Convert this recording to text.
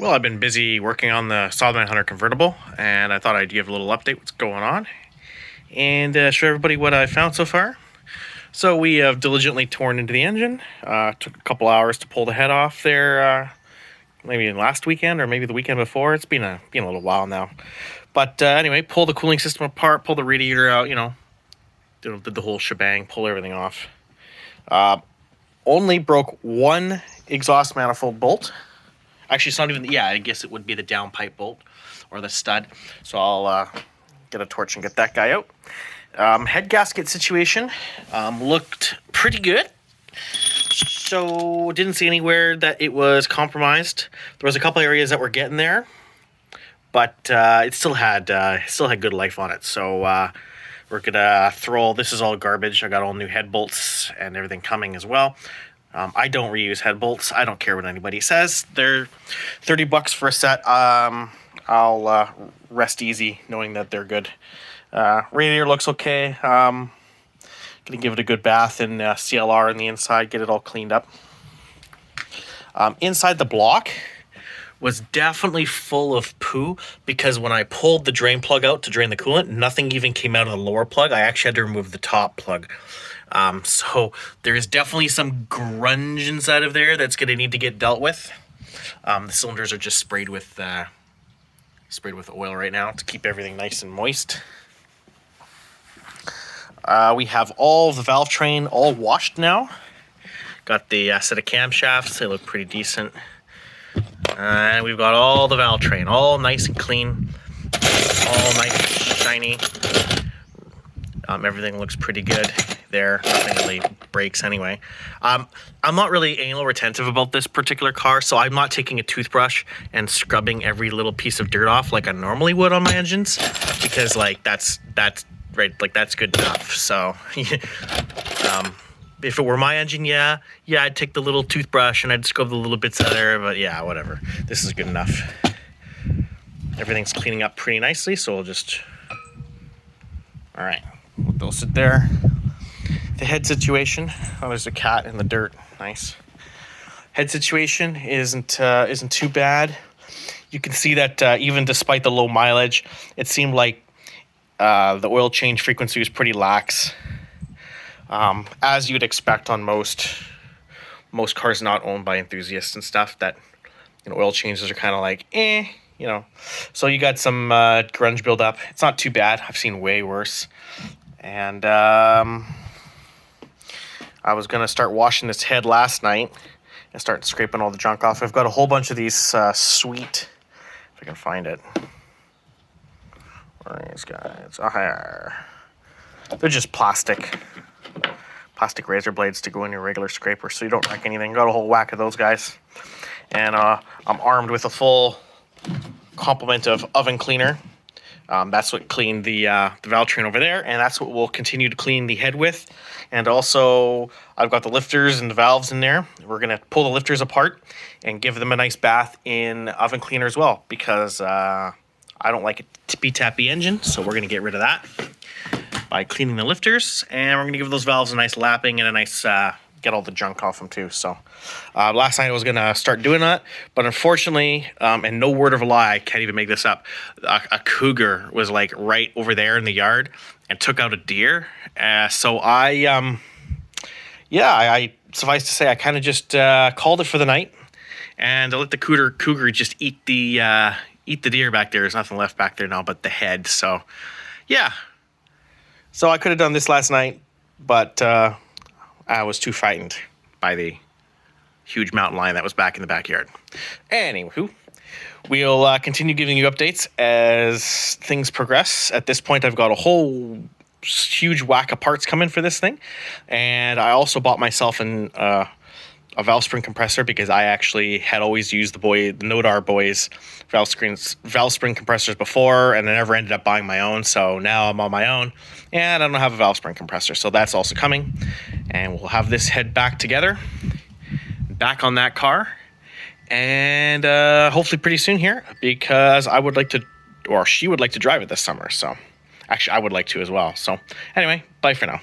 Well, I've been busy working on the Saab 900 convertible, and I thought I'd give a little update what's going on and show everybody what I found so far. So we have diligently torn into the engine. Took a couple hours to pull the head off there, maybe last weekend or maybe the weekend before. It's been a little while now. But anyway, pull the cooling system apart, pull the radiator out, did the whole shebang, pull everything off. Only broke one exhaust manifold bolt. Actually, it's not even, I guess it would be the downpipe bolt or the stud. So I'll get a torch and get that guy out. Head gasket situation looked pretty good. So didn't see anywhere that it was compromised. There was a couple areas that were getting there, but it still had good life on it. So we're gonna throw, this is all garbage. I got all new head bolts and everything coming as well. I don't reuse head bolts. I don't care what anybody says. They're $30 for a set. I'll rest easy knowing that they're good. Radiator looks okay. Gonna give it a good bath in CLR on the inside, get it all cleaned up. Inside the block was definitely full of poo because when I pulled the drain plug out to drain the coolant, nothing even came out of the lower plug. I actually had to remove the top plug. So there's definitely some grunge inside of there that's going to need to get dealt with. The cylinders are just sprayed with oil right now to keep everything nice and moist. We have all the valve train all washed now. Got the set of camshafts. They look pretty decent. And we've got all the valve train, all nice and clean, all nice and shiny. Everything looks pretty good there. Nothing really breaks anyway. I'm not really anal retentive about this particular car, so I'm not taking a toothbrush and scrubbing every little piece of dirt off like I normally would on my engines, because that's right, like that's good enough. So if it were my engine, yeah, I'd take the little toothbrush and I'd scrub the little bits out of there, but yeah, whatever. This is good enough. Everything's cleaning up pretty nicely, so we'll just, all right, they'll sit there. The head situation, oh, there's a cat in the dirt, nice. Head situation isn't too bad. You can see that even despite the low mileage, it seemed like the oil change frequency was pretty lax. As you'd expect on most cars not owned by enthusiasts and stuff, that oil changes are kind of like so you got some grunge buildup. It's not too bad. I've seen way worse. And I was gonna start washing this head last night and start scraping all the junk off. I've got a whole bunch of these sweet, if I can find it, where are these guys? Oh, here. They're just plastic razor blades to go in your regular scraper, so you don't wreck anything. Got a whole whack of those guys, and I'm armed with a full complement of oven cleaner. That's what cleaned the valve train over there, and that's what we'll continue to clean the head with. And also, I've got the lifters and the valves in there. We're gonna pull the lifters apart and give them a nice bath in oven cleaner as well, because I don't like a tippy-tappy engine, so we're gonna get rid of that by cleaning the lifters, and we're gonna give those valves a nice lapping and a nice get all the junk off them too. So last night I was gonna start doing that, but unfortunately, and no word of a lie, I can't even make this up, a cougar was like right over there in the yard and took out a deer. So I suffice to say, I kind of just called it for the night, and I let the cougar just eat the deer back there. There's nothing left back there now but the head. So yeah. So I could have done this last night, but I was too frightened by the huge mountain lion that was back in the backyard. Anywho, we'll continue giving you updates as things progress. At this point, I've got a whole huge whack of parts coming for this thing, and I also bought myself a valve spring compressor, because I actually had always used the Nodar boys valve spring compressors before, and I never ended up buying my own. So now I'm on my own, and I don't have a valve spring compressor, so that's also coming, and we'll have this head back together, back on that car, and hopefully pretty soon here, because I would like to, or she would like to drive it this summer. So actually I would like to as well. So anyway, bye for now.